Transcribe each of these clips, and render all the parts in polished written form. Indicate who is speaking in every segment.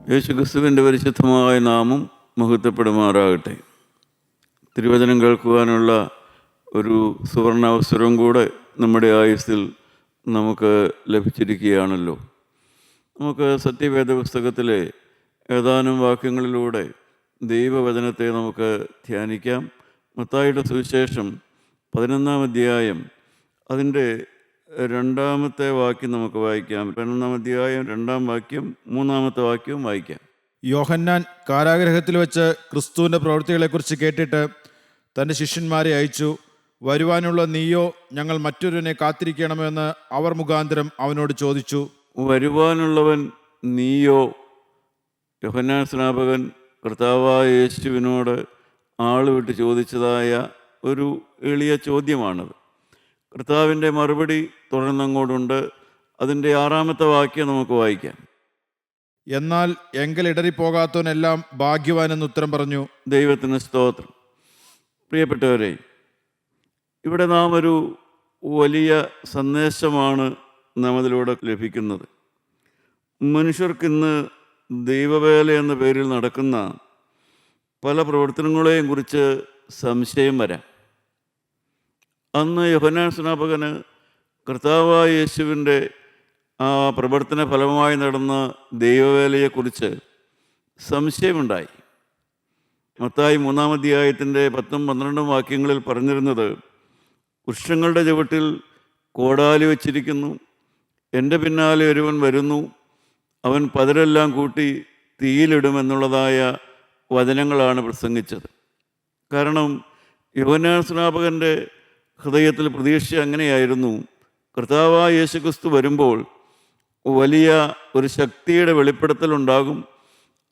Speaker 1: യേശുക്രിസ്തുവിൻ്റെ പരിശുദ്ധമായ നാമം മഹത്വപ്പെടുമാറാകട്ടെ. തിരുവചനം കേൾക്കുവാനുള്ള ഒരു സുവർണാവസരം കൂടെ നമ്മുടെ ആയുസ്സിൽ നമുക്ക് ലഭിച്ചിരിക്കുകയാണല്ലോ. നമുക്ക് സത്യവേദ പുസ്തകത്തിലെ ഏതാനും വാക്യങ്ങളിലൂടെ ദൈവവചനത്തെ നമുക്ക് ധ്യാനിക്കാം. മത്തായിയുടെ സുവിശേഷം 11-ാം അധ്യായം അതിൻ്റെ 2-ാമത്തെ വാക്യം നമുക്ക് വായിക്കാം. 11-ാം അധ്യായം 2-ാം വാക്യം 3-ാമത്തെ വാക്യവും വായിക്കാം.
Speaker 2: യോഹന്നാൻ കാരാഗൃഹത്തിൽ വെച്ച് ക്രിസ്തുവിൻ്റെ പ്രവൃത്തികളെക്കുറിച്ച് കേട്ടിട്ട് തൻ്റെ ശിഷ്യന്മാരെ അയച്ചു. വരുവാനുള്ള നീയോ, ഞങ്ങൾ മറ്റൊരുവനെ കാത്തിരിക്കണമെന്ന് അവർ മുഖാന്തരം അവനോട് ചോദിച്ചു.
Speaker 1: വരുവാനുള്ളവൻ നീയോ? യോഹന്നാൻ സ്നാപകൻ കർത്താവായ യേശുവിനോട് ആളുവിട്ട് ചോദിച്ചതായ ഒരു എളിയ ചോദ്യമാണത്. കർത്താവിൻ്റെ മറുപടി തുടർന്നങ്ങോട്ടുണ്ട്. അതിൻ്റെ 6-ാമത്തെ വാക്യം നമുക്ക് വായിക്കാം.
Speaker 2: എന്നാൽ എങ്കിൽ ഇടറിപ്പോകാത്തവനെല്ലാം ഭാഗ്യവാനെന്ന് ഉത്തരം പറഞ്ഞു.
Speaker 1: ദൈവത്തിന് സ്തോത്രം. പ്രിയപ്പെട്ടവരെ, ഇവിടെ നാം ഒരു വലിയ സന്ദേശമാണ് നാം അതിലൂടെ ലഭിക്കുന്നത്. മനുഷ്യർക്കിന്ന് ദൈവവേല എന്ന പേരിൽ നടക്കുന്ന പല പ്രവർത്തനങ്ങളെയും കുറിച്ച് സംശയം വരാം. അന്ന് യോഹന്നാൻ സ്നാപകന് കർത്താവായ യേശുവിൻ്റെ ആ പ്രവർത്തന ഫലമായി നടന്ന ദൈവവേലയെക്കുറിച്ച് സംശയമുണ്ടായി. മത്തായി 3-ാം അധ്യായത്തിൻ്റെ 10-ഉം 12-ഉം വാക്യങ്ങളിൽ പറഞ്ഞിരുന്നത്, വൃക്ഷങ്ങളുടെ ചുവട്ടിൽ കോടാലി വച്ചിരിക്കുന്നു, എൻ്റെ പിന്നാലെ ഒരുവൻ വരുന്നു, അവൻ പതിരെല്ലാം കൂട്ടി തീയിലിടുമെന്നുള്ളതായ വചനങ്ങളാണ് പ്രസംഗിച്ചത്. കാരണം യോഹന്നാൻ സ്നാപകൻ്റെ ഹൃദയത്തിൽ പ്രതീക്ഷ അങ്ങനെയായിരുന്നു, കർത്താവായ യേശുക്രിസ്തു വരുമ്പോൾ വലിയ ഒരു ശക്തിയുടെ വെളിപ്പെടുത്തലുണ്ടാകും,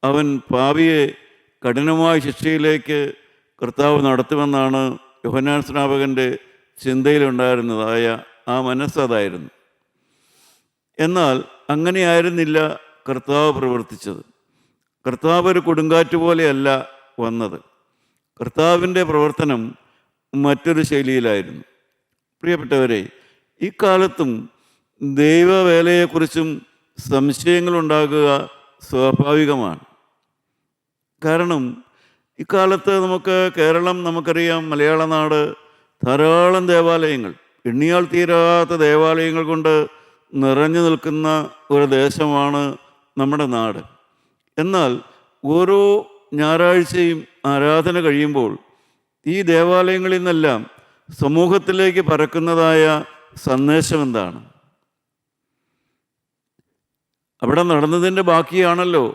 Speaker 1: അവൻ പാപിയെ കഠിനമായ ശിക്ഷയിലേക്ക് കർത്താവ് നടത്തുമെന്നാണ് യോഹന്നാൻ സ്നാപകൻ്റെ ചിന്തയിലുണ്ടായിരുന്നതായ ആ മനസ്സതായിരുന്നു. എന്നാൽ അങ്ങനെയായിരുന്നില്ല കർത്താവ് പ്രവർത്തിച്ചത്. കർത്താവ് ഒരു കൊടുങ്കാറ്റ് പോലെയല്ല വന്നത്. കർത്താവിൻ്റെ പ്രവർത്തനം മറ്റൊരു ശൈലിയിലായിരുന്നു. പ്രിയപ്പെട്ടവരെ, ഇക്കാലത്തും ദൈവവേലയെക്കുറിച്ചും സംശയങ്ങളുണ്ടാകുക സ്വാഭാവികമാണ്. കാരണം ഇക്കാലത്ത് കേരളം നമുക്കറിയാം, മലയാള നാട് ധാരാളം ദേവാലയങ്ങൾ, എണ്ണിയാൽ തീരാത്ത ദേവാലയങ്ങൾ കൊണ്ട് നിറഞ്ഞു നിൽക്കുന്ന ഒരു ദേശമാണ് നമ്മുടെ നാട്. എന്നാൽ ഓരോ ഞായറാഴ്ചയും ആരാധന കഴിയുമ്പോൾ ഈ ദേവാലയങ്ങളിൽ നിന്നെല്ലാം സമൂഹത്തിലേക്ക് പരക്കുന്നതായ സന്ദേശം എന്താണ്? അവിടെ നടന്നതിൻ്റെ ബാക്കിയാണല്ലോ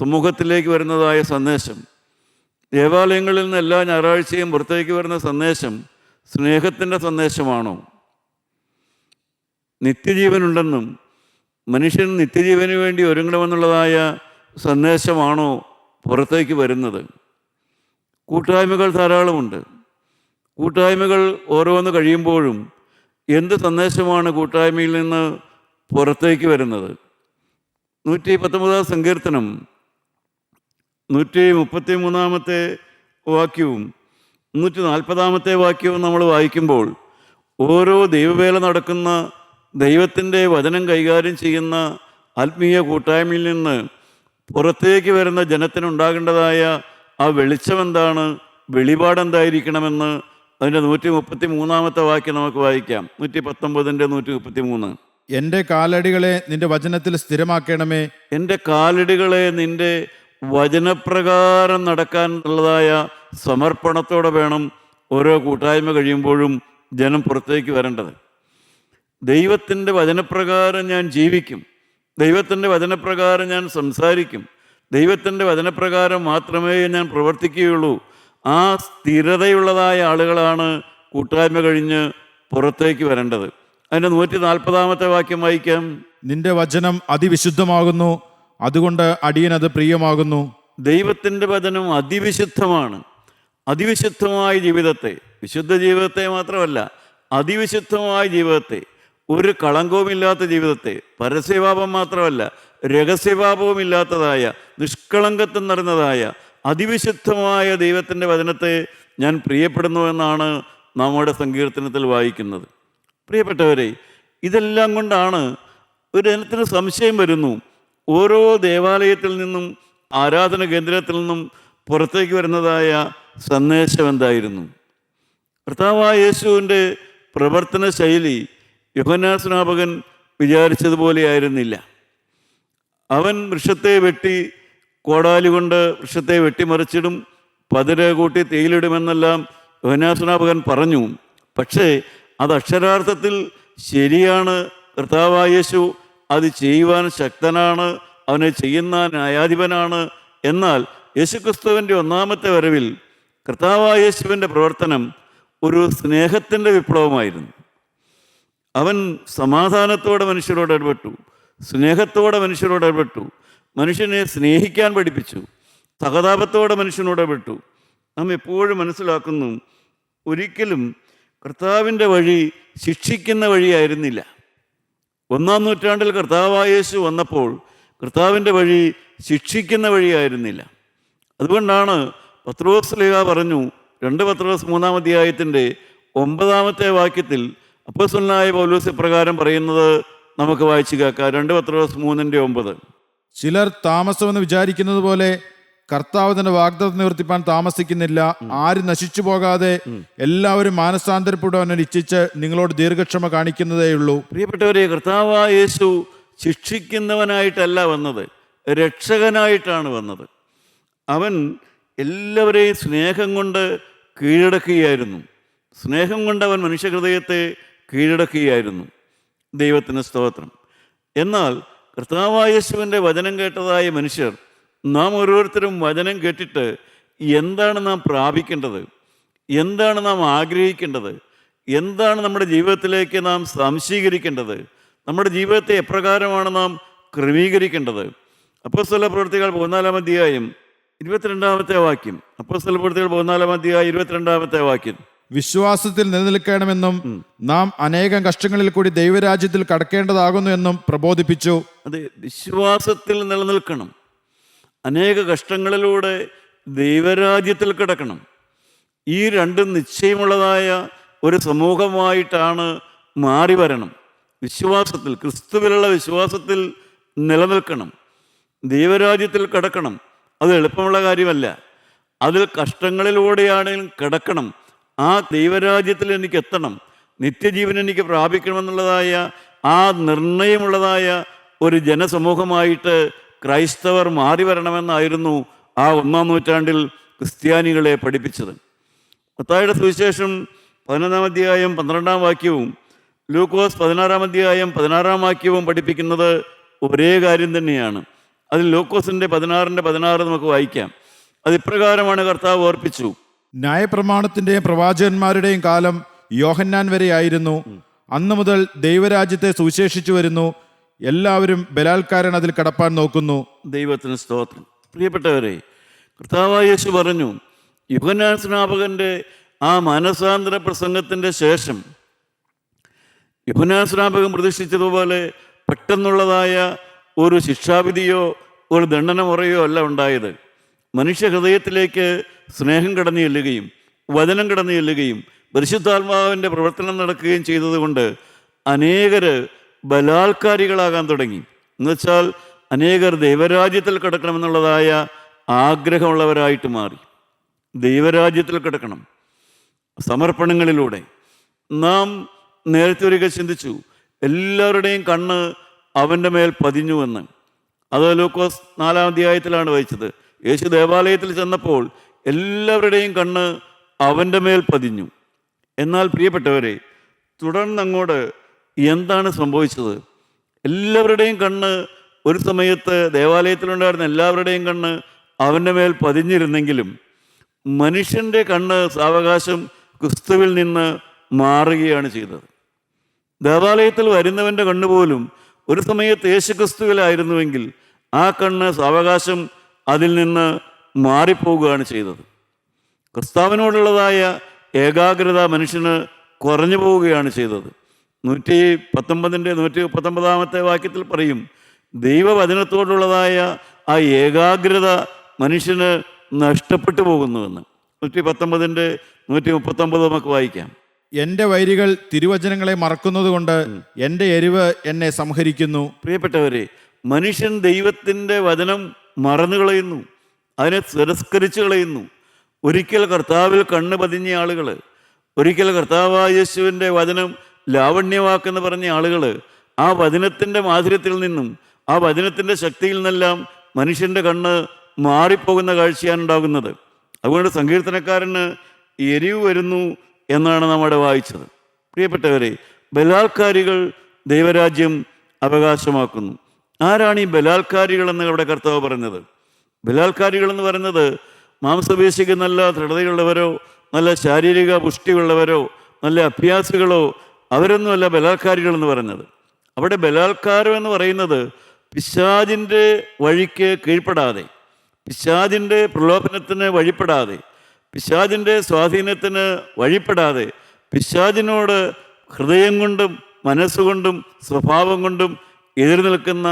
Speaker 1: സമൂഹത്തിലേക്ക് വരുന്നതായ സന്ദേശം. ദേവാലയങ്ങളിൽ നിന്ന് എല്ലാ ഞായറാഴ്ചയും പുറത്തേക്ക് വരുന്ന സന്ദേശം സ്നേഹത്തിൻ്റെ സന്ദേശമാണോ? നിത്യജീവനുണ്ടെന്നും മനുഷ്യൻ നിത്യജീവന് വേണ്ടി ഒരുങ്ങണമെന്നുള്ളതായ സന്ദേശമാണോ പുറത്തേക്ക് വരുന്നത്? കൂട്ടായ്മകൾ ധാരാളമുണ്ട്. കൂട്ടായ്മകൾ ഓരോന്ന് കഴിയുമ്പോഴും എന്ത് സന്ദേശമാണ് കൂട്ടായ്മയിൽ നിന്ന് പുറത്തേക്ക് വരുന്നത്? 119-ാം സങ്കീർത്തനം 133-ാമത്തെ വാക്യവും 140-ാമത്തെ വാക്യവും നമ്മൾ വായിക്കുമ്പോൾ ഓരോ ദൈവവേല നടക്കുന്ന, ദൈവത്തിൻ്റെ വചനം കൈകാര്യം ചെയ്യുന്ന ആത്മീയ കൂട്ടായ്മയിൽ നിന്ന് പുറത്തേക്ക് വരുന്ന ജനത്തിനുണ്ടാകേണ്ടതായ ആ വെളിച്ചം എന്താണ്, വെളിപാടെന്തായിരിക്കണമെന്ന് അതിൻ്റെ 133-ാമത്തെ വാക്യം നമുക്ക് വായിക്കാം. 119-ന്റെ 133.
Speaker 2: എൻ്റെ കാലടികളെ നിന്റെ വചനത്തിൽ സ്ഥിരമാക്കണമേ.
Speaker 1: എൻ്റെ കാലടികളെ നിൻ്റെ വചനപ്രകാരം നടക്കാനുള്ളതായ സമർപ്പണത്തോടെ വേണം ഓരോ കൂട്ടായ്മ കഴിയുമ്പോഴും ജനം പുറത്തേക്ക് വരേണ്ടത്. ദൈവത്തിൻ്റെ വചനപ്രകാരം ഞാൻ ജീവിക്കും, ദൈവത്തിൻ്റെ വചനപ്രകാരം ഞാൻ സംസാരിക്കും, ദൈവത്തിൻ്റെ വചനപ്രകാരം മാത്രമേ ഞാൻ പ്രവർത്തിക്കുകയുള്ളൂ. ആ സ്ഥിരതയുള്ളതായ ആളുകളാണ് കൂട്ടായ്മ കഴിഞ്ഞ് പുറത്തേക്ക് വരേണ്ടത്. അതിൻ്റെ 140-ാമത്തെ വാക്യം വായിക്കാം.
Speaker 2: നിന്റെ വചനം അതിവിശുദ്ധമാകുന്നു, അതുകൊണ്ട് അടിയനത് പ്രിയമാകുന്നു.
Speaker 1: ദൈവത്തിൻ്റെ വചനം അതിവിശുദ്ധമാണ്. അതിവിശുദ്ധമായ ജീവിതത്തെ, വിശുദ്ധ ജീവിതത്തെ മാത്രമല്ല, അതിവിശുദ്ധമായ ജീവിതത്തെ, ഒരു കളങ്കവുമില്ലാത്ത ജീവിതത്തെ, പരസ്യപാപം മാത്രമല്ല രഹസ്യപാപവും ഇല്ലാത്തതായ, നിഷ്കളങ്കത്വം നിറഞ്ഞതായ അതിവിശുദ്ധമായ ദൈവത്തിൻ്റെ വചനത്തെ ഞാൻ പ്രിയപ്പെടുന്നു എന്നാണ് നമ്മുടെ സങ്കീർത്തനത്തിൽ വായിക്കുന്നത്. പ്രിയപ്പെട്ടവരെ, ഇതെല്ലാം കൊണ്ടാണ് ഒരു ജനത്തിന് സംശയം വരുന്നു, ഓരോ ദേവാലയത്തിൽ നിന്നും ആരാധന കേന്ദ്രത്തിൽ നിന്നും പുറത്തേക്ക് വരുന്നതായ സന്ദേശം എന്തായിരുന്നു? കർത്താവായ യേശുവിൻ്റെ പ്രവർത്തന ശൈലി യോഹന്നാൻ സ്നാപകൻ വിചാരിച്ചതുപോലെ ആയിരുന്നില്ല. അവൻ വൃക്ഷത്തെ വെട്ടി കോടാലി കൊണ്ട് വൃക്ഷത്തെ വെട്ടിമറിച്ചിടും, പതിര കൂട്ടി തേയിലിടുമെന്നെല്ലാം യോഹന്നാൻ സ്നാപകൻ പറഞ്ഞു. പക്ഷേ അത് അക്ഷരാർത്ഥത്തിൽ ശരിയാണ്. കർത്താവായ യേശു അത് ചെയ്യുവാൻ ശക്തനാണ്, അവനെ ചെയ്യുന്ന ന്യായാധിപനാണ്. എന്നാൽ യേശുക്രിസ്തുവിൻ്റെ ഒന്നാമത്തെ വരവിൽ കർത്താവായ യേശുവിൻ്റെ പ്രവർത്തനം ഒരു സ്നേഹത്തിൻ്റെ വിപ്ലവമായിരുന്നു. അവൻ സമാധാനത്തോടെ മനുഷ്യരോട് ഇടപെട്ടു, സ്നേഹത്തോടെ മനുഷ്യരോട് ഇടപെട്ടു, മനുഷ്യനെ സ്നേഹിക്കാൻ പഠിപ്പിച്ചു, സഹതാപത്തോടെ മനുഷ്യനോട് ഇടപെട്ടു. നാം എപ്പോഴും മനസ്സിലാക്കുന്നു, ഒരിക്കലും കർത്താവിൻ്റെ വഴി ശിക്ഷിക്കുന്ന വഴിയായിരുന്നില്ല. 1-ാം നൂറ്റാണ്ടിൽ കർത്താവായ യേശു വന്നപ്പോൾ കർത്താവിൻ്റെ വഴി ശിക്ഷിക്കുന്ന വഴിയായിരുന്നില്ല. അതുകൊണ്ടാണ് പത്രോസ് ശ്ലീഹ പറഞ്ഞു, 2 പത്രോസ് 3-ാം അധ്യായത്തിൻ്റെ 9-ാമത്തെ വാക്യത്തിൽ അപ്പോസ്തലനായ പൗലോസ് ഇപ്രകാരം പറയുന്നത് നമുക്ക് വായിച്ചു കേൾക്കാം. 2 പത്രോസ് 3:9.
Speaker 2: ചിലർ താമസമെന്ന് വിചാരിക്കുന്നത് പോലെ കർത്താവ് തന്റെ വാഗ്ദത്തം നിവർത്തിപ്പാൻ താമസിക്കുന്നില്ല. ആരും നശിച്ചു പോകാതെ എല്ലാവരും മാനസാന്തരപ്പെടുവാൻ ഇച്ഛിച്ച് നിങ്ങളോട് ദീർഘക്ഷമ കാണിക്കുന്നതേയുള്ളൂ.
Speaker 1: പ്രിയപ്പെട്ടവരെ, കർത്താവായ യേശു ശിക്ഷിക്കുന്നവനായിട്ടല്ല വന്നത്, രക്ഷകനായിട്ടാണ് വന്നത്. അവൻ എല്ലാവരെയും സ്നേഹം കൊണ്ട് കീഴടക്കുകയായിരുന്നു. സ്നേഹം കൊണ്ട് അവൻ മനുഷ്യഹൃദയത്തെ കീഴടക്കുകയായിരുന്നു. ദൈവത്തിന് സ്തോത്രം. എന്നാൽ കർത്താവായ യേശുവിൻ്റെ വചനം കേട്ടതായ മനുഷ്യർ, നാം ഓരോരുത്തരും വചനം കേട്ടിട്ട് എന്താണ് നാം പ്രാപിക്കേണ്ടത്, എന്താണ് നാം ആഗ്രഹിക്കേണ്ടത്, എന്താണ് നമ്മുടെ ജീവിതത്തിലേക്ക് നാം സംശീകരിക്കേണ്ടത്, നമ്മുടെ ജീവിതത്തെ എപ്രകാരമാണ് നാം ക്രമീകരിക്കേണ്ടത്? അപ്പോസ്തല പ്രവൃത്തികൾ 14-ാം അധ്യായം 22-ാമത്തെ വാക്യം. അപ്പോസ്തല പ്രവൃത്തികൾ 14-ാം അധ്യായം 22-ാമത്തെ വാക്യം.
Speaker 2: വിശ്വാസത്തിൽ നിലനിൽക്കണമെന്നും നാം അനേകം കഷ്ടങ്ങളിൽ കൂടി ദൈവരാജ്യത്തിൽ കടക്കേണ്ടതാകുന്നു എന്നും പ്രബോധിപ്പിച്ചു.
Speaker 1: അതെ, വിശ്വാസത്തിൽ നിലനിൽക്കണം. അനേക കഷ്ടങ്ങളിലൂടെ ദൈവരാജ്യത്തിൽ കിടക്കണം. ഈ രണ്ടും നിശ്ചയമുള്ളതായ ഒരു സമൂഹമായിട്ടാണ് മാറി വരണം. വിശ്വാസത്തിൽ, ക്രിസ്തുവിലുള്ള വിശ്വാസത്തിൽ നിലനിൽക്കണം, ദൈവരാജ്യത്തിൽ കിടക്കണം. അത് എളുപ്പമുള്ള കാര്യമല്ല. അതിൽ കഷ്ടങ്ങളിലൂടെയാണെങ്കിലും കിടക്കണം. ആ ദൈവരാജ്യത്തിൽ എനിക്ക് എത്തണം, നിത്യജീവൻ എനിക്ക് പ്രാപിക്കണമെന്നുള്ളതായ ആ നിർണയമുള്ളതായ ഒരു ജനസമൂഹമായിട്ട് ക്രൈസ്തവർ മാറി വരണമെന്നായിരുന്നു ആ 1-ാം നൂറ്റാണ്ടിൽ ക്രിസ്ത്യാനികളെ പഠിപ്പിച്ചത്. മത്തായിയുടെ സുവിശേഷം 11-ാം അധ്യായം 12-ാം വാക്യവും ലൂക്കോസ് 16-ാം അധ്യായം 16-ാം വാക്യവും പഠിപ്പിക്കുന്നത് ഒരേ കാര്യം തന്നെയാണ്. അതിൽ ലൂക്കോസിൻ്റെ 16-16 നമുക്ക് വായിക്കാം. അത് ഇപ്രകാരമാണ് കർത്താവ് ഓർപ്പിച്ചു:
Speaker 2: ന്യായപ്രമാണത്തിന്റെയും പ്രവാചകന്മാരുടെയും കാലം യോഹന്നാൻ വരെ ആയിരുന്നു. അന്നു മുതൽ ദൈവരാജ്യത്തെ സുവിശേഷിച്ചു വരുന്നു. എല്ലാവരും ബലാത്കാരൻ അതിൽ കടപ്പാൻ നോക്കുന്നു.
Speaker 1: ദൈവത്തിന് സ്തോത്രം. പ്രിയപ്പെട്ടവരെ, കർത്താവായ യേശു പറഞ്ഞു, യോഹന്നാൻ സ്നാപകന്റെ ആ മാനസാന്തര പ്രസംഗത്തിൻ്റെ ശേഷം യോഹന്നാൻ സ്നാപകൻ പ്രതീക്ഷിച്ചതുപോലെ പെട്ടെന്നുള്ളതായ ഒരു ശിക്ഷാവിധിയോ ഒരു ദണ്ഡനമുറയോ അല്ല ഉണ്ടായത്. മനുഷ്യഹൃദയത്തിലേക്ക് സ്നേഹം കടന്നു ചെല്ലുകയും വചനം കടന്നു ചെല്ലുകയും പരിശുദ്ധാത്മാവിൻ്റെ പ്രവർത്തനം നടക്കുകയും ചെയ്തതുകൊണ്ട് അനേകർ ബലാത്കാരികളാകാൻ തുടങ്ങി. എന്നുവെച്ചാൽ അനേകർ ദൈവരാജ്യത്തിൽ കിടക്കണമെന്നുള്ളതായ ആഗ്രഹമുള്ളവരായിട്ട് മാറി. ദൈവരാജ്യത്തിൽ കിടക്കണം സമർപ്പണങ്ങളിലൂടെ. നാം നേരത്തെ ഒരിക്കൽ ചിന്തിച്ചു, എല്ലാവരുടെയും കണ്ണ് അവൻ്റെ മേൽ പതിഞ്ഞുവെന്ന്. അത് ലൂക്കോസ് 4-ാം അധ്യായത്തിലാണ് വായിച്ചത്. യേശു ദേവാലയത്തിൽ ചെന്നപ്പോൾ എല്ലാവരുടെയും കണ്ണ് അവൻ്റെ മേൽ പതിഞ്ഞു. എന്നാൽ പ്രിയപ്പെട്ടവരെ, തുടർന്നങ്ങോട്ട് എന്താണ് സംഭവിച്ചത്? എല്ലാവരുടെയും കണ്ണ് ഒരു സമയത്ത് ദേവാലയത്തിലുണ്ടായിരുന്ന എല്ലാവരുടെയും കണ്ണ് അവൻ്റെ മേൽ പതിഞ്ഞിരുന്നെങ്കിലും മനുഷ്യൻ്റെ കണ്ണ് സാവകാശം ക്രിസ്തുവിൽ നിന്ന് മാറുകയാണ് ചെയ്തത്. ദേവാലയത്തിൽ വരുന്നവൻ്റെ കണ്ണുപോലും ഒരു സമയത്ത് യേശു ക്രിസ്തുവിലായിരുന്നുവെങ്കിൽ ആ കണ്ണ് സാവകാശം അതിൽ നിന്ന് മാറിപ്പോവുകയാണ് ചെയ്തത്. കർത്താവിനോടുള്ളതായ ഏകാഗ്രത മനുഷ്യന് കുറഞ്ഞു പോവുകയാണ് ചെയ്തത്. 119-ന്റെ 119-ാമത്തെ വാക്യത്തിൽ പറയും, ദൈവവചനത്തോടുള്ളതായ ആ ഏകാഗ്രത മനുഷ്യന് നഷ്ടപ്പെട്ടു പോകുന്നുവെന്ന്. 119-ന്റെ 139 നമുക്ക് വായിക്കാം.
Speaker 2: എന്റെ വൈരികൾ തിരുവചനങ്ങളെ മറക്കുന്നത് കൊണ്ട് എന്റെ എരിവ് എന്നെ സംഹരിക്കുന്നു.
Speaker 1: പ്രിയപ്പെട്ടവരെ, മനുഷ്യൻ ദൈവത്തിൻ്റെ വചനം മറന്നു കളയുന്നു, അതിനെ തിരസ്കരിച്ച് കളയുന്നു. ഒരിക്കൽ കർത്താവിൽ കണ്ണ് പതിഞ്ഞ ആളുകൾ, ഒരിക്കൽ കർത്താവായ യേശുവിൻ്റെ വചനം ലാവണ്യവാക്കെന്ന് പറഞ്ഞ ആളുകൾ ആ വചനത്തിൻ്റെ മാധുര്യത്തിൽ നിന്നും ആ വചനത്തിൻ്റെ ശക്തിയിൽ നിന്നെല്ലാം മനുഷ്യൻ്റെ കണ്ണ് മാറിപ്പോകുന്ന കാഴ്ചയാണ് ഉണ്ടാകുന്നത്. അതുകൊണ്ട് സങ്കീർത്തനക്കാരന് എരിവ് വരുന്നു എന്നാണ് നമ്മുടെ വായിച്ചത്. പ്രിയപ്പെട്ടവരെ, ബലാത്കാരികൾ ദൈവരാജ്യം അവകാശമാക്കുന്നു. ആരാണ് ഈ ബലാത്കാരികൾ എന്ന് അവിടെ കർത്താവ് പറഞ്ഞത്? ബലാത്കാരികൾ എന്ന് പറയുന്നത് മാംസപേശിക്ക് നല്ല ദൃഢതയുള്ളവരോ നല്ല ശാരീരിക പുഷ്ടിയുള്ളവരോ നല്ല അഭ്യാസികളോ അവരൊന്നുമല്ല ബലാത്കാരികൾ എന്ന് പറയുന്നത്. അവിടെ ബലാത്കാരം എന്ന് പറയുന്നത് പിശാചിൻ്റെ വഴിക്ക് കീഴ്പ്പെടാതെ, പിശാചിൻ്റെ പ്രലോഭനത്തിന് വഴിപ്പെടാതെ, പിശാചിൻ്റെ സ്വാധീനത്തിന് വഴിപ്പെടാതെ, പിശാചിനോട് ഹൃദയം കൊണ്ടും മനസ്സുകൊണ്ടും സ്വഭാവം കൊണ്ടും എതിർ നിൽക്കുന്ന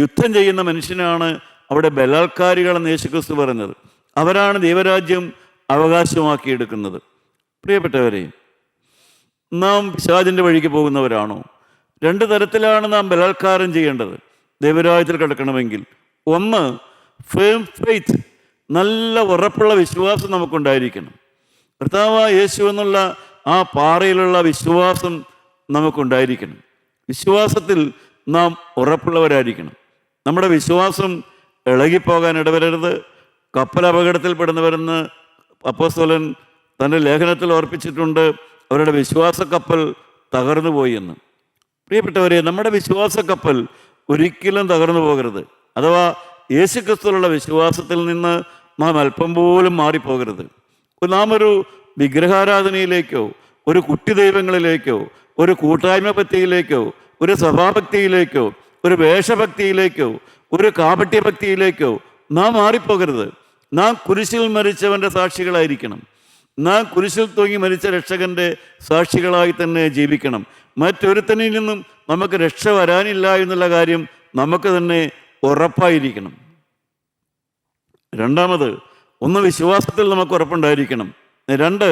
Speaker 1: യുദ്ധം ചെയ്യുന്ന മനുഷ്യനാണ് അവിടെ ബലാത്കാരികളെന്ന് യേശുക്രിസ്തു പറഞ്ഞത്. അവരാണ് ദൈവരാജ്യം അവകാശമാക്കിയെടുക്കുന്നത്. പ്രിയപ്പെട്ടവരെ, നാം പിശാചിൻ്റെ വഴിക്ക് പോകുന്നവരാണോ? രണ്ട് തരത്തിലാണ് നാം ബലാത്കാരം ചെയ്യേണ്ടത് ദൈവരാജ്യത്തിൽ കിടക്കണമെങ്കിൽ. ഒന്ന്, ഫേം ഫെയ്ത്ത്, നല്ല ഉറപ്പുള്ള വിശ്വാസം നമുക്കുണ്ടായിരിക്കണം. കർത്താവായ യേശു എന്നുള്ള ആ പാറയിലുള്ള വിശ്വാസം നമുക്കുണ്ടായിരിക്കണം. വിശ്വാസത്തിൽ നാം ഉറപ്പുള്ളവരായിരിക്കണം. നമ്മുടെ വിശ്വാസം ഇളകിപ്പോകാൻ ഇടവരരുത്. കപ്പൽ അപകടത്തിൽപ്പെടുന്നവരെന്ന് അപ്പോസ്തലൻ തൻ്റെ ലേഖനത്തിൽ ഓർപ്പിച്ചിട്ടുണ്ട്. അവരുടെ വിശ്വാസ കപ്പൽ തകർന്നു പോയി എന്ന്. പ്രിയപ്പെട്ടവരെ, നമ്മുടെ വിശ്വാസ കപ്പൽ ഒരിക്കലും തകർന്നു പോകരുത്. അഥവാ യേശുക്രിസ്തുവിലുള്ള വിശ്വാസത്തിൽ നിന്ന് നാം അല്പം പോലും മാറിപ്പോകരുത്. നാം ഒരു വിഗ്രഹാരാധനയിലേക്കോ ഒരു കുട്ടി ദൈവങ്ങളിലേക്കോ ഒരു കൂട്ടായ്മ ഭക്തിയിലേക്കോ ഒരു സഭാഭക്തിയിലേക്കോ ഒരു വേഷഭക്തിയിലേക്കോ ഒരു കാപട്യഭക്തിയിലേക്കോ നാം മാറിപ്പോകരുത്. നാം കുരിശിൽ മരിച്ചവൻ്റെ സാക്ഷികളായിരിക്കണം. നാം കുരിശിൽ തൂങ്ങി മരിച്ച രക്ഷകൻ്റെ സാക്ഷികളായി തന്നെ ജീവിക്കണം. മറ്റൊരുത്തനിൽ നിന്നും നമുക്ക് രക്ഷ വരാനില്ല എന്നുള്ള കാര്യം നമുക്ക് തന്നെ ഉറപ്പായിരിക്കണം. രണ്ടാമത്, ഒന്ന് വിശ്വാസത്തിൽ നമുക്ക് ഉറപ്പുണ്ടായിരിക്കണം. രണ്ട്,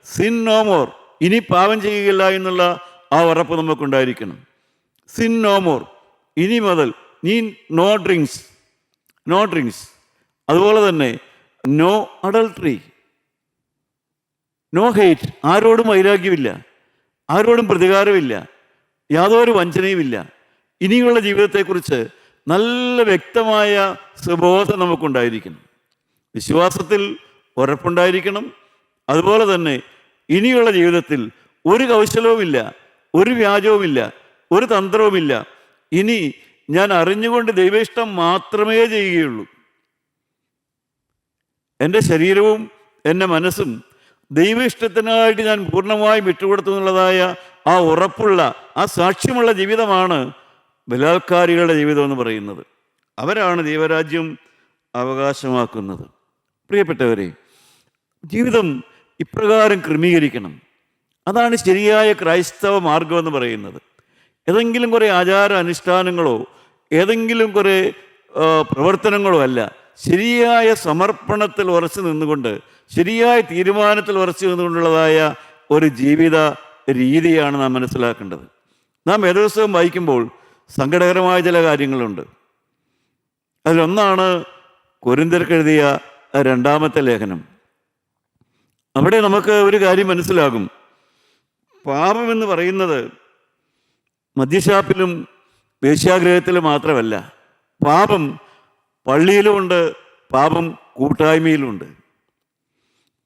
Speaker 1: സിൻ നോ മോർ, ഇനി പാപം ചെയ്യുകയില്ല എന്നുള്ള ആ ഉറപ്പ് നമുക്കുണ്ടായിരിക്കണം. സിൻ നോ മോർ, ഇനി മുതൽ നീ നോ ഡ്രിങ്ക്സ്. അതുപോലെ തന്നെ നോ അഡൾട്ടറി, നോ ഹെയ്റ്റ്, ആരോടും വൈരാഗ്യമില്ല, ആരോടും പ്രതികാരമില്ല, യാതൊരു വഞ്ചനയുമില്ല. ഇനിയുള്ള ജീവിതത്തെക്കുറിച്ച് നല്ല വ്യക്തമായ സുബോധം നമുക്കുണ്ടായിരിക്കണം. വിശ്വാസത്തിൽ ഉറപ്പുണ്ടായിരിക്കണം. അതുപോലെ തന്നെ ഇനിയുള്ള ജീവിതത്തിൽ ഒരു കൗശലവുമില്ല, ഒരു വ്യാജവുമില്ല, ഒരു തന്ത്രവുമില്ല. ഇനി ഞാൻ അറിഞ്ഞുകൊണ്ട് ദൈവേഷ്ടം മാത്രമേ ചെയ്യുകയുള്ളൂ. എൻ്റെ ശരീരവും എൻ്റെ മനസ്സും ദൈവ ഇഷ്ടത്തിനായിട്ട് ഞാൻ പൂർണ്ണമായും വിട്ടുകൊടുത്തു എന്നുള്ളതായ ആ ഉറപ്പുള്ള ആ സാക്ഷ്യമുള്ള ജീവിതമാണ് ബലാത്കാരികളുടെ ജീവിതം എന്ന് പറയുന്നത്. അവരാണ് ദൈവരാജ്യം അവകാശമാക്കുന്നത്. പ്രിയപ്പെട്ടവരെ, ജീവിതം ഇപ്രകാരം ക്രമീകരിക്കണം. അതാണ് ശരിയായ ക്രൈസ്തവ മാർഗമെന്ന് പറയുന്നത്. ഏതെങ്കിലും കുറേ ആചാര അനുഷ്ഠാനങ്ങളോ ഏതെങ്കിലും കുറേ പ്രവർത്തനങ്ങളോ അല്ല. ശരിയായ സമർപ്പണത്തിൽ ഉറച്ചു നിന്നുകൊണ്ട് ശരിയായ തീരുമാനത്തിൽ ഉറച്ചു നിന്നുകൊണ്ടുള്ളതായ ഒരു ജീവിത രീതിയാണ് നാം മനസ്സിലാക്കേണ്ടത്. നാം വേദപുസ്തകം വായിക്കുമ്പോൾ സങ്കടകരമായ ചില കാര്യങ്ങളുണ്ട്. അതിലൊന്നാണ് കൊരിന്ത്യർക്ക് എഴുതിയ 2-ാമത്തെ ലേഖനം. അവിടെ നമുക്ക് ഒരു കാര്യം മനസ്സിലാകും. പാപമെന്ന് പറയുന്നത് മദ്യഷാപ്പിലും വേശ്യാഗ്രഹത്തിലും മാത്രമല്ല. പാപം പള്ളിയിലുമുണ്ട്, പാപം കൂട്ടായ്മയിലുമുണ്ട്.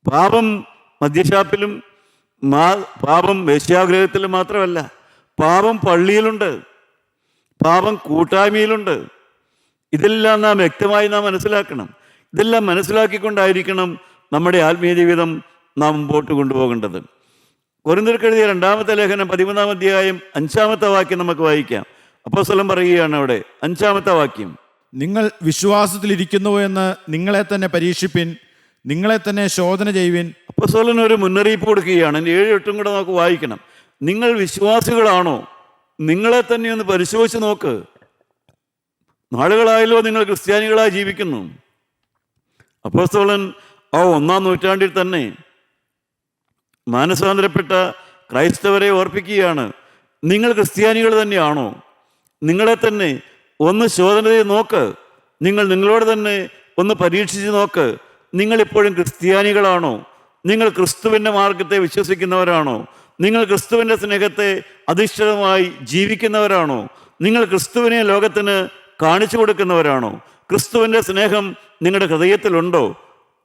Speaker 1: പാപം മദ്യഷാപ്പിലും പാപം വേശ്യാഗ്രഹത്തിലും മാത്രമല്ല, പാപം പള്ളിയിലുണ്ട്, പാപം കൂട്ടായ്മയിലുണ്ട്. ഇതെല്ലാം നാം വ്യക്തമായി മനസ്സിലാക്കണം. ഇതെല്ലാം മനസ്സിലാക്കിക്കൊണ്ടായിരിക്കണം നമ്മുടെ ആത്മീയ ജീവിതം നാം മുമ്പോട്ട് കൊണ്ടുപോകേണ്ടത്. കൊരിന്ത്യർക്ക് എഴുതിയ 2-ാമത്തെ ലേഖനം 13-ാം അധ്യായം 5-ാമത്തെ വാക്യം നമുക്ക് വായിക്കാം. അപ്പോസ്തലൻ പറയുകയാണ് അവിടെ 5-ാമത്തെ വാക്യം,
Speaker 2: നിങ്ങൾ വിശ്വാസത്തിലിരിക്കുന്നുവോ എന്ന് നിങ്ങളെ തന്നെ പരീക്ഷിപ്പിൻ, നിങ്ങളെ തന്നെ ശോധന ചെയ്യുവിൻ.
Speaker 1: അപ്പോസ്തലൻ ഒരു മുന്നറിയിപ്പ് കൊടുക്കുകയാണ്. 7-8 കൂടെ നമുക്ക് വായിക്കണം. നിങ്ങൾ വിശ്വാസികളാണോ? നിങ്ങളെ തന്നെ ഒന്ന് പരിശോധിച്ച് നോക്ക്. നാളുകളായല്ലോ നിങ്ങൾ ക്രിസ്ത്യാനികളായി ജീവിക്കുന്നു. അപ്പോസ്തലൻ 1-ാം നൂറ്റാണ്ടിൽ തന്നെ മാനസാന്തരപ്പെട്ട ക്രൈസ്തവരെ ഓർപ്പിക്കുകയാണ്. നിങ്ങൾ ക്രിസ്ത്യാനികൾ തന്നെയാണോ? നിങ്ങളെ തന്നെ ഒന്ന് ശോധന ചെയ്ത് നോക്ക്. നിങ്ങൾ നിങ്ങളോട് തന്നെ ഒന്ന് പരീക്ഷിച്ച് നോക്ക്. നിങ്ങളിപ്പോഴും ക്രിസ്ത്യാനികളാണോ? നിങ്ങൾ ക്രിസ്തുവിൻ്റെ മാർഗത്തെ വിശ്വസിക്കുന്നവരാണോ? നിങ്ങൾ ക്രിസ്തുവിൻ്റെ സ്നേഹത്തെ അധിഷ്ഠിതമായി ജീവിക്കുന്നവരാണോ? നിങ്ങൾ ക്രിസ്തുവിനെ ലോകത്തിന് കാണിച്ചു കൊടുക്കുന്നവരാണോ? ക്രിസ്തുവിൻ്റെ സ്നേഹം നിങ്ങളുടെ ഹൃദയത്തിലുണ്ടോ?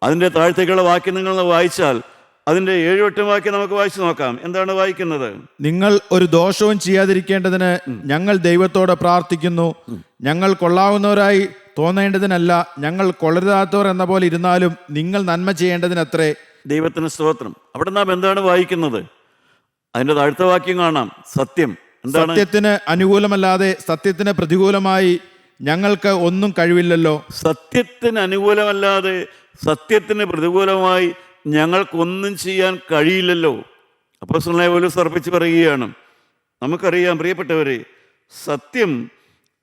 Speaker 1: അതിൻ്റെ താഴ്ത്തേക്കുള്ള വാക്യം നിങ്ങൾ വായിച്ചാൽ അതിൻ്റെ 7-8 വാക്യം നമുക്ക് വായിച്ചു നോക്കാം. എന്താണ് വായിക്കുന്നത്?
Speaker 2: നിങ്ങൾ ഒരു ദോഷവും ചെയ്യാതിരിക്കേണ്ടതിന് ഞങ്ങൾ ദൈവത്തോട് പ്രാർത്ഥിക്കുന്നു. ഞങ്ങൾ കൊള്ളാവുന്നവരായി തോന്നേണ്ടതിനല്ല, ഞങ്ങൾ കൊള്ളരുതാത്തവർ എന്ന പോലെ ഇരുന്നാലും നിങ്ങൾ നന്മ ചെയ്യേണ്ടതിനത്രേ.
Speaker 1: ദൈവത്തിന് സ്തോത്രം. അവിടെ നാം എന്താണ് വായിക്കുന്നത്? അതിൻ്റെ താഴ്ത്ത വാക്യം കാണാം. സത്യം എന്താണ്?
Speaker 2: സത്യത്തിന് അനുകൂലമല്ലാതെ സത്യത്തിന് പ്രതികൂലമായി ഞങ്ങൾക്ക് ഒന്നും കഴിവില്ലല്ലോ.
Speaker 1: സത്യത്തിന് അനുകൂലമല്ലാതെ സത്യത്തിന് പ്രതികൂലമായി ഞങ്ങൾക്കൊന്നും ചെയ്യാൻ കഴിയില്ലല്ലോ. അപ്പോസ്തലനായ പൗലോസ് ഉറപ്പിച്ച് പറയുകയാണ്. നമുക്കറിയാം പ്രിയപ്പെട്ടവരെ, സത്യം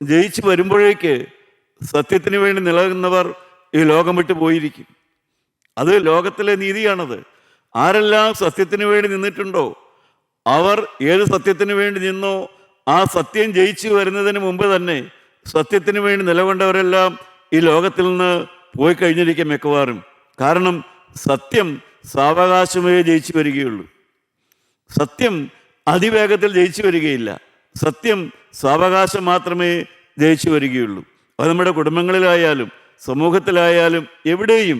Speaker 1: ജയിച്ചു വരുമ്പോഴേക്ക് സത്യത്തിന് വേണ്ടി നിലനിന്നവർ ഈ ലോകം വിട്ടു പോയിരിക്കും. അത് ലോകത്തിലെ നീതിയാണത്. ആരെല്ലാം സത്യത്തിന് വേണ്ടി നിന്നിട്ടുണ്ടോ, അവർ ഏത് സത്യത്തിന് വേണ്ടി നിന്നോ ആ സത്യം ജയിച്ചു വരുന്നതിന് മുമ്പ് തന്നെ സത്യത്തിന് വേണ്ടി നിലകൊണ്ടവരെല്ലാം ഈ ലോകത്തിൽ നിന്ന് പോയി കഴിഞ്ഞിരിക്കും മിക്കവാറും. കാരണം സത്യം സാവകാശമേ ജയിച്ചു വരികയുള്ളൂ. സത്യം അതിവേഗത്തിൽ ജയിച്ചു വരികയില്ല. സത്യം സാവകാശം മാത്രമേ ജയിച്ചു വരികയുള്ളൂ. അത് നമ്മുടെ കുടുംബങ്ങളിലായാലും സമൂഹത്തിലായാലും എവിടെയും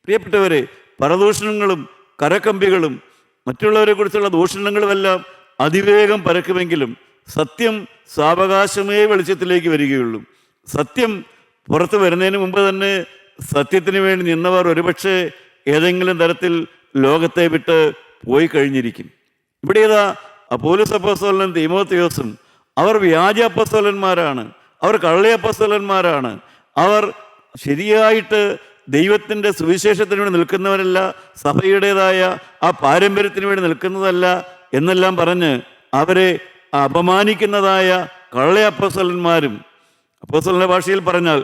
Speaker 1: പ്രിയപ്പെട്ടവരെ, പരദൂഷണങ്ങളും കരക്കമ്പികളും മറ്റുള്ളവരെ കുറിച്ചുള്ള ദൂഷണങ്ങളുമെല്ലാം അതിവേഗം പരക്കുമെങ്കിലും സത്യം സാവകാശമേ വെളിച്ചത്തിലേക്ക് വരികയുള്ളൂ. സത്യം പുറത്തു വരുന്നതിന് മുമ്പ് തന്നെ സത്യത്തിന് വേണ്ടി നിന്നവർ ഒരുപക്ഷെ ഏതെങ്കിലും തരത്തിൽ ലോകത്തെ വിട്ട് പോയി കഴിഞ്ഞിരിക്കും. ഇവിടെ ഏതാ പൗലോസ് അപ്പോസ്തലനും തീമോഥെയോസും അവർ വ്യാജ അപ്പോസ്തലന്മാരാണ്, അവർ കള്ള അപ്പോസ്തലന്മാരാണ്, അവർ ശരിയായിട്ട് ദൈവത്തിൻ്റെ സുവിശേഷത്തിന് വേണ്ടി നിൽക്കുന്നവരല്ല, സഭയുടേതായ ആ പാരമ്പര്യത്തിന് വേണ്ടി നിൽക്കുന്നതല്ല എന്നെല്ലാം പറഞ്ഞ് അവരെ അപമാനിക്കുന്നതായ കള്ള അപ്പോസ്തലന്മാരും, അപ്പോസ്തലന്റെ ഭാഷയിൽ പറഞ്ഞാൽ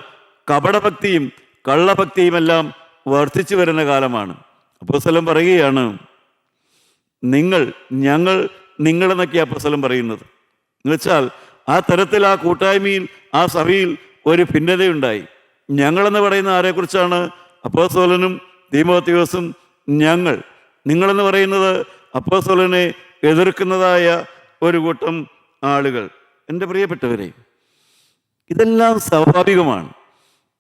Speaker 1: കപടഭക്തിയും കള്ളഭക്തിയുമെല്ലാം വർദ്ധിച്ചു വരുന്ന കാലമാണ്. അപ്പോസ്തലൻ പറയുകയാണ്, ഞങ്ങൾ നിങ്ങളെന്നൊക്കെ അപ്പോസ്തലൻ പറയുന്നത്. എന്നുവെച്ചാൽ ആ തരത്തിൽ ആ കൂട്ടായ്മയിൽ ആ സഭയിൽ ഒരു ഭിന്നതയുണ്ടായി. ഞങ്ങളെന്ന് പറയുന്ന ആരെക്കുറിച്ചാണ്? അപ്പോസ്തലനും തീമോഥെയോസും നിങ്ങളെന്ന് പറയുന്നത് അപ്പോസ്തലനെ എതിർക്കുന്നതായ ഒരു കൂട്ടം ആളുകൾ. എൻ്റെ പ്രിയപ്പെട്ടവരെ, ഇതെല്ലാം സ്വാഭാവികമാണ്.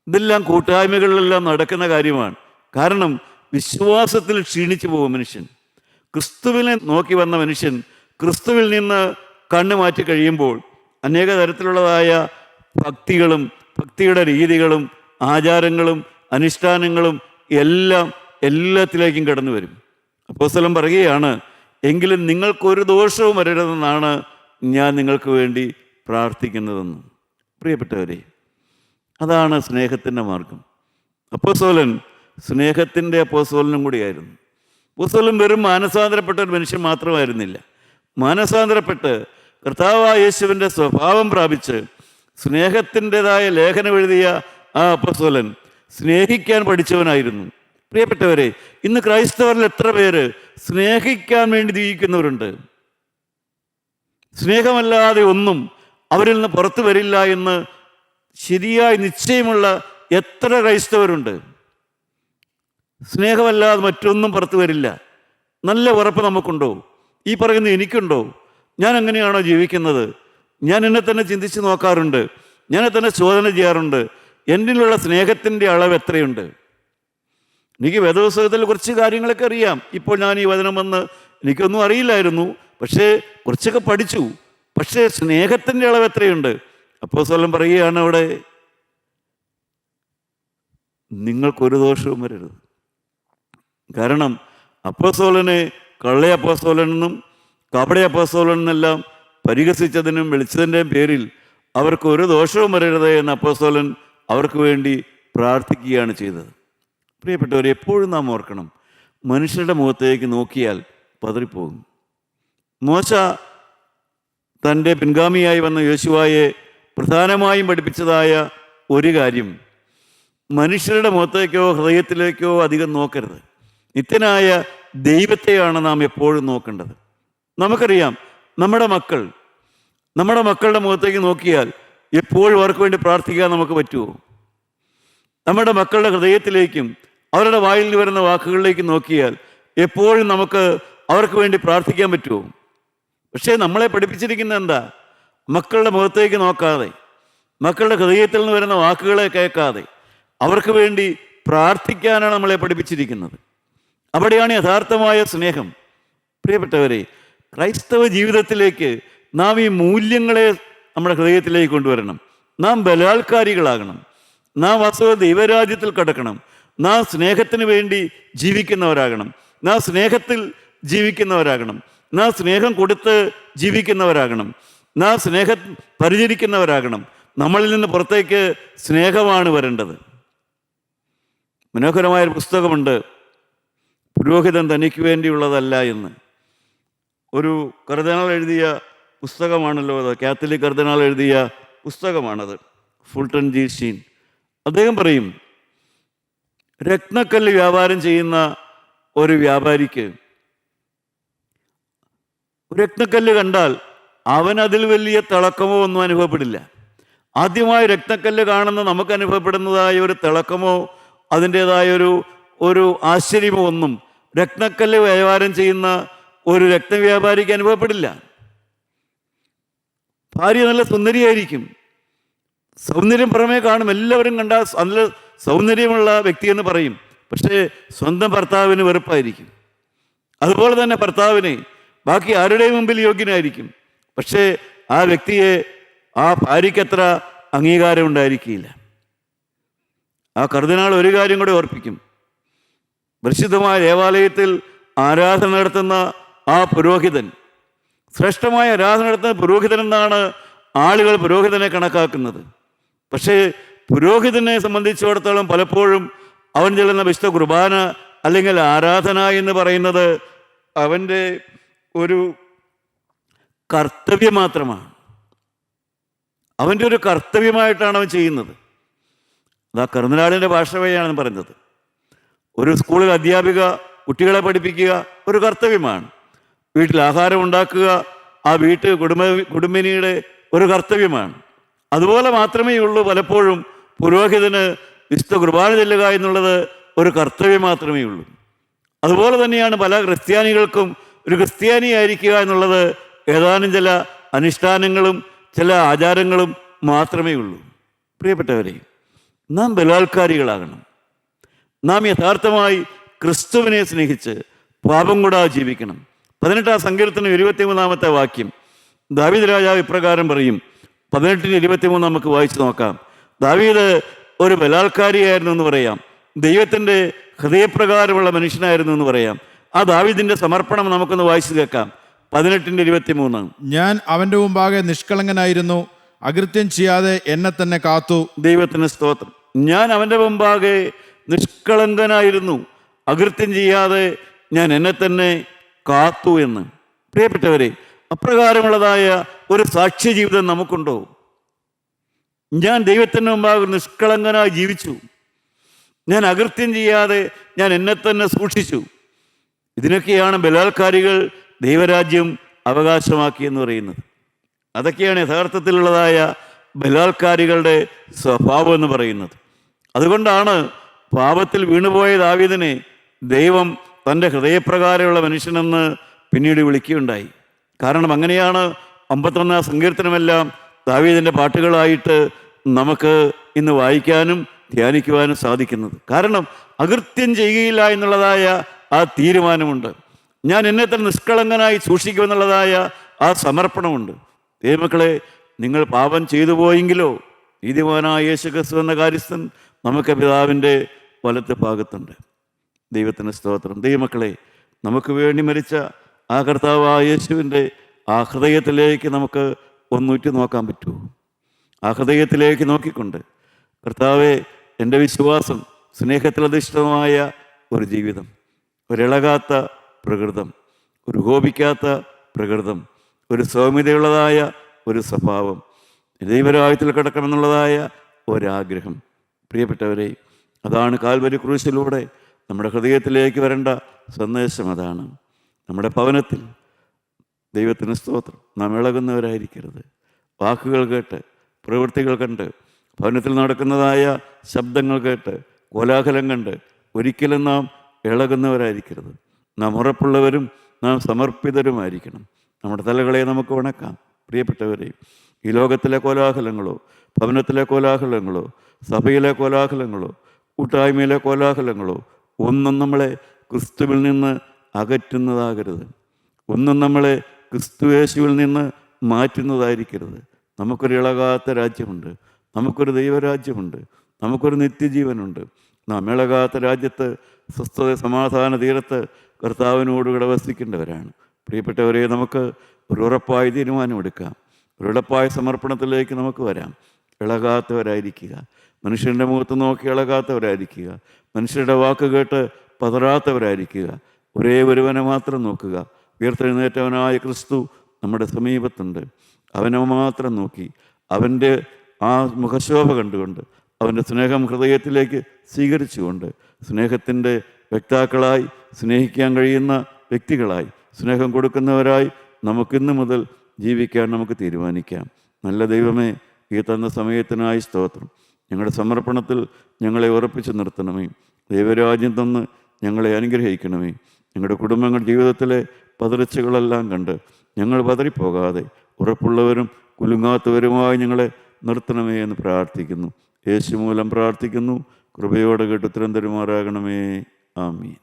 Speaker 1: ഇതെല്ലാം കൂട്ടായ്മകളിലെല്ലാം നടക്കുന്ന കാര്യമാണ്. കാരണം വിശ്വാസത്തിൽ ക്ഷീണിച്ചു പോകും മനുഷ്യൻ. ക്രിസ്തുവിനെ നോക്കി വന്ന മനുഷ്യൻ ക്രിസ്തുവിൽ നിന്ന് കണ്ണു മാറ്റി കഴിയുമ്പോൾ അനേക തരത്തിലുള്ളതായ ഭക്തിയുടെ രീതികളും ആചാരങ്ങളും അനുഷ്ഠാനങ്ങളും എല്ലാത്തിലേക്കും കടന്നു വരും. അപ്പോസ്തലൻ പറയുകയാണ്, എങ്കിലും നിങ്ങൾക്കൊരു ദോഷവും വരരുതെന്നാണ് ഞാൻ നിങ്ങൾക്ക് വേണ്ടി പ്രാർത്ഥിക്കുന്നതെന്ന്. പ്രിയപ്പെട്ടവരെ, അതാണ് സ്നേഹത്തിൻ്റെ മാർഗം. അപ്പോസ്തലൻ സ്നേഹത്തിൻ്റെ അപ്പോസ്തലനും കൂടിയായിരുന്നു. അപ്പോസ്തലൻ വെറും മാനസാന്തരപ്പെട്ട ഒരു മനുഷ്യൻ മാത്രമായിരുന്നില്ല. മാനസാന്തരപ്പെട്ട് കർത്താവായ യേശുവിൻ്റെ സ്വഭാവം പ്രാപിച്ച് സ്നേഹത്തിൻ്റെതായ ലേഖനം എഴുതിയ ആ അപ്പോസ്തലൻ സ്നേഹിക്കാൻ പഠിച്ചവനായിരുന്നു. പ്രിയപ്പെട്ടവരെ, ഇന്ന് ക്രൈസ്തവരിൽ എത്ര പേര് സ്നേഹിക്കാൻ വേണ്ടി ജീവിക്കുന്നവരുണ്ട്? സ്നേഹമല്ലാതെ ഒന്നും അവരിൽ നിന്ന് പുറത്തു വരില്ല എന്ന് ശരിയായി നിശ്ചയമുള്ള എത്ര ക്രൈസ്തവരുണ്ട്? സ്നേഹമല്ലാതെ മറ്റൊന്നും പുറത്തു വരില്ല. നല്ല ഉറപ്പ് നമുക്കുണ്ടോ? ഈ പറയുന്നത് എനിക്കുണ്ടോ? ഞാൻ എങ്ങനെയാണോ ജീവിക്കുന്നത്? ഞാൻ എന്നെ തന്നെ ചിന്തിച്ച് നോക്കാറുണ്ട്, ഞാൻ തന്നെ ശോധന ചെയ്യാറുണ്ട്. എന്നിലുള്ള സ്നേഹത്തിൻ്റെ അളവ് എത്രയുണ്ട്? എനിക്ക് വേദപുസ്തകത്തിൽ കുറച്ച് കാര്യങ്ങളൊക്കെ അറിയാം. ഇപ്പോൾ ഞാൻ ഈ വചനം വന്ന് എനിക്കൊന്നും അറിയില്ലായിരുന്നു, പക്ഷേ കുറച്ചൊക്കെ പഠിച്ചു. പക്ഷേ സ്നേഹത്തിൻ്റെ അളവ് എത്രയുണ്ട്? അപ്പോസ്തലൻ പറയുകയാണ് അവിടെ, നിങ്ങൾക്കൊരു ദോഷവും വരരുത്. കാരണം അപ്പോസ്തലനെ കള്ള അപ്പോസ്തലനെന്നും കപട അപ്പോസ്തലനെന്നെല്ലാം പരിഹസിച്ചതിനും വിളിച്ചതിൻ്റെയും പേരിൽ അവർക്ക് ഒരു ദോഷവും വരരുത് എന്ന് അപ്പോസ്തലൻ അവർക്ക് വേണ്ടി പ്രാർത്ഥിക്കുകയാണ് ചെയ്തത്. പ്രിയപ്പെട്ടവരെ, എപ്പോഴും നാം ഓർക്കണം, മനുഷ്യരുടെ മുഖത്തേക്ക് നോക്കിയാൽ പതറിപ്പോകും. മോശ തൻ്റെ പിൻഗാമിയായി വന്ന യോശുവയെ പ്രധാനമായും പഠിപ്പിച്ചതായ ഒരു കാര്യം, മനുഷ്യരുടെ മുഖത്തേക്കോ ഹൃദയത്തിലേക്കോ അധികം നോക്കരുത്. നിത്യനായ ദൈവത്തെയാണ് നാം എപ്പോഴും നോക്കേണ്ടത്. നമുക്കറിയാം, നമ്മുടെ മക്കളുടെ മുഖത്തേക്ക് നോക്കിയാൽ എപ്പോഴും അവർക്ക് വേണ്ടി പ്രാർത്ഥിക്കാൻ നമുക്ക് പറ്റുമോ? നമ്മുടെ മക്കളുടെ ഹൃദയത്തിലേക്കും അവരുടെ വായിൽ നിന്ന് വരുന്ന വാക്കുകളിലേക്കും നോക്കിയാൽ എപ്പോഴും നമുക്ക് അവർക്ക് വേണ്ടി പ്രാർത്ഥിക്കാൻ പറ്റുമോ? പക്ഷേ നമ്മളെ പഠിപ്പിച്ചിരിക്കുന്നത് എന്താ? മക്കളുടെ മുഖത്തേക്ക് നോക്കാതെ, മക്കളുടെ ഹൃദയത്തിൽ നിന്ന് വരുന്ന വാക്കുകളെ കേൾക്കാതെ അവർക്ക് വേണ്ടി പ്രാർത്ഥിക്കാനാണ് നമ്മളെ പഠിപ്പിച്ചിരിക്കുന്നത്. അവിടെയാണ് യഥാർത്ഥമായ സ്നേഹം. പ്രിയപ്പെട്ടവരെ, ക്രൈസ്തവ ജീവിതത്തിലേക്ക് നാം ഈ മൂല്യങ്ങളെ നമ്മുടെ ഹൃദയത്തിലേക്ക് കൊണ്ടുവരണം. നാം ബലാത്കാരികളാകണം. നാം വാസ്തവ ദൈവരാജ്യത്തിൽ കടക്കണം. നാം സ്നേഹത്തിന് വേണ്ടി ജീവിക്കുന്നവരാകണം. നാം സ്നേഹത്തിൽ ജീവിക്കുന്നവരാകണം. നാം സ്നേഹം കൊടുത്ത് ജീവിക്കുന്നവരാകണം. നാം സ്നേഹം പരിചരിക്കുന്നവരാകണം. നമ്മളിൽ നിന്ന് പുറത്തേക്ക് സ്നേഹമാണ് വരേണ്ടത്. മനോഹരമായൊരു പുസ്തകമുണ്ട്, പുരോഹിതൻ തനിക്ക് വേണ്ടിയുള്ളതല്ല എന്ന്. ഒരു കർദിനാൾ എഴുതിയ പുസ്തകമാണല്ലോ അത്. കാത്തലിക് കർദിനാൾ എഴുതിയ പുസ്തകമാണത്. ഫുൾട്ടൺ ജി ഷീൻ അദ്ദേഹം പറയും, രത്നക്കല്ല് വ്യാപാരം ചെയ്യുന്ന ഒരു വ്യാപാരിക്ക് രത്നക്കല്ല് കണ്ടാൽ അവൻ അതിൽ വലിയ തിളക്കമോ ഒന്നും അനുഭവപ്പെടില്ല. ആദ്യമായി രത്നക്കല്ല് കാണുന്ന നമുക്ക് അനുഭവപ്പെടുന്നതായ ഒരു തിളക്കമോ അതിൻ്റേതായ ഒരു ആശ്ചര്യമോ ഒന്നും രത്നക്കല്ല് വ്യാപാരം ചെയ്യുന്ന ഒരു രത്നവ്യാപാരിക്ക് അനുഭവപ്പെടില്ല. ഭാര്യ നല്ല സുന്ദരിയായിരിക്കും, സൗന്ദര്യം പുറമേ കാണും, എല്ലാവരും കണ്ടാൽ നല്ല സൗന്ദര്യമുള്ള വ്യക്തിയെന്ന് പറയും. പക്ഷേ സ്വന്തം ഭർത്താവിന് വെറുപ്പായിരിക്കും. അതുപോലെ തന്നെ ഭർത്താവിനെ ബാക്കി ആരുടെയും മുമ്പിൽ യോഗ്യനായിരിക്കും. പക്ഷേ ആ വ്യക്തിയെ ആ ഭാര്യയ്ക്കത്ര അംഗീകാരം ഉണ്ടായിരിക്കില്ല. ആ കർദിനാൾ ഒരു കാര്യം കൂടെ ഓർപ്പിക്കും. പരിശുദ്ധമായ ദേവാലയത്തിൽ ആരാധന നടത്തുന്ന ആ പുരോഹിതൻ, ശ്രേഷ്ഠമായ ആരാധന നടത്തുന്ന പുരോഹിതൻ എന്നാണ് ആളുകൾ പുരോഹിതനെ കണക്കാക്കുന്നത്. പക്ഷേ പുരോഹിതനെ സംബന്ധിച്ചിടത്തോളം പലപ്പോഴും അവൻ ചെല്ലുന്ന വിശുദ്ധ കുർബാന അല്ലെങ്കിൽ ആരാധന എന്ന് പറയുന്നത് അവൻ്റെ ഒരു കർത്തവ്യം മാത്രമാണ്. അവൻ്റെ ഒരു കർത്തവ്യമായിട്ടാണ് അവൻ ചെയ്യുന്നത്. അതാ കർദിനാളിൻ്റെ ഭാഷ വഴിയാണ് പറയുന്നത്. ഒരു സ്കൂളിൽ അധ്യാപിക കുട്ടികളെ പഠിപ്പിക്കുക ഒരു കർത്തവ്യമാണ്. വീട്ടിൽ ആഹാരം ഉണ്ടാക്കുക ആ കുടുംബിനിയുടെ ഒരു കർത്തവ്യമാണ്. അതുപോലെ മാത്രമേ ഉള്ളൂ പലപ്പോഴും പുരോഹിതന് വിശുദ്ധ കുർബാന ചെല്ലുക എന്നുള്ളത് ഒരു കർത്തവ്യം മാത്രമേ ഉള്ളൂ. അതുപോലെ തന്നെയാണ് പല ക്രിസ്ത്യാനികൾക്കും ഒരു ക്രിസ്ത്യാനിയായിരിക്കുക എന്നുള്ളത് ഏതാനും ചില അനുഷ്ഠാനങ്ങളും ചില ആചാരങ്ങളും മാത്രമേ ഉള്ളൂ. പ്രിയപ്പെട്ടവരെ, നാം ബലാത്കാരികളാകണം. നാം യഥാർത്ഥമായി ക്രിസ്തുവിനെ സ്നേഹിച്ച് പാപം കൂടാതെ ജീവിക്കണം. 18-ാം സങ്കീർത്തനം 23-ാമത്തെ വാക്യം ദാവീദ് രാജാവ് ഇപ്രകാരം പറയും. 18-23 നമുക്ക് വായിച്ചു നോക്കാം. ദാവീദ് ഒരു ബലാത്കാരിയായിരുന്നു എന്ന് പറയാം. ദൈവത്തിൻ്റെ ഹൃദയപ്രകാരമുള്ള മനുഷ്യനായിരുന്നു എന്ന് പറയാം. ആ ദാവീദിൻ്റെ സമർപ്പണം നമുക്കൊന്ന് വായിച്ചു കേൾക്കാം. 18-23.
Speaker 2: ഞാൻ അവൻ്റെ മുമ്പാകെ നിഷ്കളങ്കനായിരുന്നു, അകൃത്യം ചെയ്യാതെ എന്നെ തന്നെ കാത്തു.
Speaker 1: ദൈവത്തിന് സ്തോത്രം. ഞാൻ അവൻ്റെ മുമ്പാകെ നിഷ്കളങ്കനായിരുന്നു, അകൃത്യം ചെയ്യാതെ ഞാൻ എന്നെ തന്നെ കാത്തു എന്ന്. പ്രിയപ്പെട്ടവരെ, അപ്രകാരമുള്ളതായ ഒരു സാക്ഷ്യ ജീവിതം നമുക്കുണ്ടോ? ഞാൻ ദൈവത്തിൻ്റെ മുമ്പാകെ നിഷ്കളങ്കനായി ജീവിച്ചു, ഞാൻ അകൃത്യം ചെയ്യാതെ ഞാൻ എന്നെ തന്നെ സൂക്ഷിച്ചു. ഇതിനൊക്കെയാണ് ബലാത്കാരികൾ ദൈവരാജ്യം അവകാശമാക്കിയെന്ന് പറയുന്നത്. അതൊക്കെയാണ് യഥാർത്ഥത്തിലുള്ളതായ ബലാത്കാരികളുടെ സ്വഭാവം എന്ന് പറയുന്നത്. അതുകൊണ്ടാണ് പാപത്തിൽ വീണുപോയ ദാവീദിനെ ദൈവം തൻ്റെ ഹൃദയപ്രകാരമുള്ള മനുഷ്യനെന്ന് പിന്നീട് വിളിക്കുകയുണ്ടായി. കാരണം അങ്ങനെയാണ് 51-ാം സങ്കീർത്തനമെല്ലാം ദാവീദിൻ്റെ പാട്ടുകളായിട്ട് നമുക്ക് ഇന്ന് വായിക്കാനും ധ്യാനിക്കുവാനും സാധിക്കുന്നത്. കാരണം അകൃത്യം ചെയ്യുകയില്ല എന്നുള്ളതായ ആ തീരുമാനമുണ്ട്. ഞാൻ എന്നെ തന്നെ നിഷ്കളങ്കനായി സൂക്ഷിക്കുമെന്നുള്ളതായ ആ സമർപ്പണമുണ്ട്. ദൈവമക്കളെ, നിങ്ങൾ പാപം ചെയ്തു പോയെങ്കിലോ നീതിമാനായ യേശു ക്രിസ്തു എന്ന കാര്യസ്ഥൻ നമുക്ക് പിതാവിൻ്റെ വലത്തെ ഭാഗത്തുണ്ട്. ദൈവത്തിന് സ്തോത്രം. ദൈവമക്കളെ, നമുക്ക് വേണ്ടി മരിച്ച ആ കർത്താവായ യേശുവിൻ്റെ ആ ഹൃദയത്തിലേക്ക് നമുക്ക് ഒന്നുറ്റി നോക്കാൻ പറ്റുമോ? ആ ഹൃദയത്തിലേക്ക് നോക്കിക്കൊണ്ട്, കർത്താവെ, എൻ്റെ വിശ്വാസം സ്നേഹത്തിലധിഷ്ഠിതമായ ഒരു ജീവിതം, ഒരിളകാത്ത പ്രകൃതം, ഒരു കോപിക്കാത്ത പ്രകൃതം, ഒരു സൗമ്യതയുള്ളതായ ഒരു സ്വഭാവം, ദൈവരാജ്യത്തിൽ കിടക്കണമെന്നുള്ളതായ ഒരാഗ്രഹം. പ്രിയപ്പെട്ടവരെ, അതാണ് കാൽവരി ക്രൂശിലൂടെ നമ്മുടെ ഹൃദയത്തിലേക്ക് വരേണ്ട സന്ദേശം. അതാണ് നമ്മുടെ ഭവനത്തിൽ ദൈവത്തിന് സ്തോത്രം നാം ഇളകുന്നവരായിരിക്കരുത്. വാക്കുകൾ കേട്ട് പ്രവൃത്തികൾ കണ്ട്, ഭവനത്തിൽ നടക്കുന്നതായ ശബ്ദങ്ങൾ കേട്ട്, കോലാഹലം കണ്ട് ഒരിക്കലും നാം ഇളകുന്നവരായിരിക്കരുത്. നാം ഉറപ്പുള്ളവരും നാം സമർപ്പിതരുമായിരിക്കണം. നമ്മുടെ തലകളെ നമുക്ക് വണക്കാം. പ്രിയപ്പെട്ടവരെ, ഈ ലോകത്തിലെ കോലാഹലങ്ങളോ, ഭവനത്തിലെ കോലാഹലങ്ങളോ, സഭയിലെ കോലാഹലങ്ങളോ, കൂട്ടായ്മയിലെ കോലാഹലങ്ങളോ ഒന്നും നമ്മളെ ക്രിസ്തുവിൽ നിന്ന് അകറ്റുന്നതാകരുത്. ഒന്നും നമ്മളെ ക്രിസ്തുയേശുവിൽ നിന്ന് മാറ്റുന്നതായിരിക്കരുത്. നമുക്കൊരു ഇളകാത്ത രാജ്യമുണ്ട്, നമുക്കൊരു ദൈവരാജ്യമുണ്ട്, നമുക്കൊരു നിത്യജീവനുണ്ട്. നാം ഇളകാത്ത രാജ്യത്ത് സ്വസ്ഥത സമാധാന തീരത്ത് കർത്താവിനോടുകൂടെ വസിക്കേണ്ടവരാണ്. പ്രിയപ്പെട്ടവരെ, നമുക്ക് ഒരു ഉറപ്പായ തീരുമാനമെടുക്കാം. ഒരു ഉറപ്പായ സമർപ്പണത്തിലേക്ക് നമുക്ക് വരാം. ഇളകാത്തവരായിരിക്കുക, മനുഷ്യൻ്റെ മുഖത്ത് നോക്കി ഇളകാത്തവരായിരിക്കുക, മനുഷ്യരുടെ വാക്ക് കേട്ട് പതറാത്തവരായിരിക്കുക. ഒരേ ഒരുവനെ മാത്രം നോക്കുക. ഉയർത്തെഴുന്നേറ്റവനായ ക്രിസ്തു നമ്മുടെ സമീപത്തുണ്ട്. അവനെ മാത്രം നോക്കി അവൻ്റെ ആ മുഖശോഭ കണ്ടുകൊണ്ട് അവൻ്റെ സ്നേഹം ഹൃദയത്തിലേക്ക് സ്വീകരിച്ചുകൊണ്ട് സ്നേഹത്തിൻ്റെ വ്യക്താക്കളായി, സ്നേഹിക്കാൻ കഴിയുന്ന വ്യക്തികളായി, സ്നേഹം കൊടുക്കുന്നവരായി നമുക്കിന്ന് മുതൽ ജീവിക്കാൻ നമുക്ക് തീരുമാനിക്കാം. നല്ല ദൈവമേ, ഈ തന്ന സമയത്തിനായി സ്തോത്രം. ഞങ്ങളുടെ സമർപ്പണത്തിൽ ഞങ്ങളെ ഉറപ്പിച്ചു നിർത്തണമേ. ദൈവരാജ്യം തന്ന് ഞങ്ങളെ അനുഗ്രഹിക്കണമേ. ഞങ്ങളുടെ കുടുംബങ്ങൾ ജീവിതത്തിലെ പതറിച്ചുകളെല്ലാം കണ്ട് ഞങ്ങൾ പതറിപ്പോകാതെ ഉറപ്പുള്ളവരും കുലുങ്ങാത്തവരുമായി ഞങ്ങളെ നിർത്തണമേ എന്ന് പ്രാർത്ഥിക്കുന്നു. യേശു മൂലം പ്രാർത്ഥിക്കുന്നു. കൃപയോടെ കേട്ട് ഉത്തരം തരുമാറാകണമേ. ആമീൻ.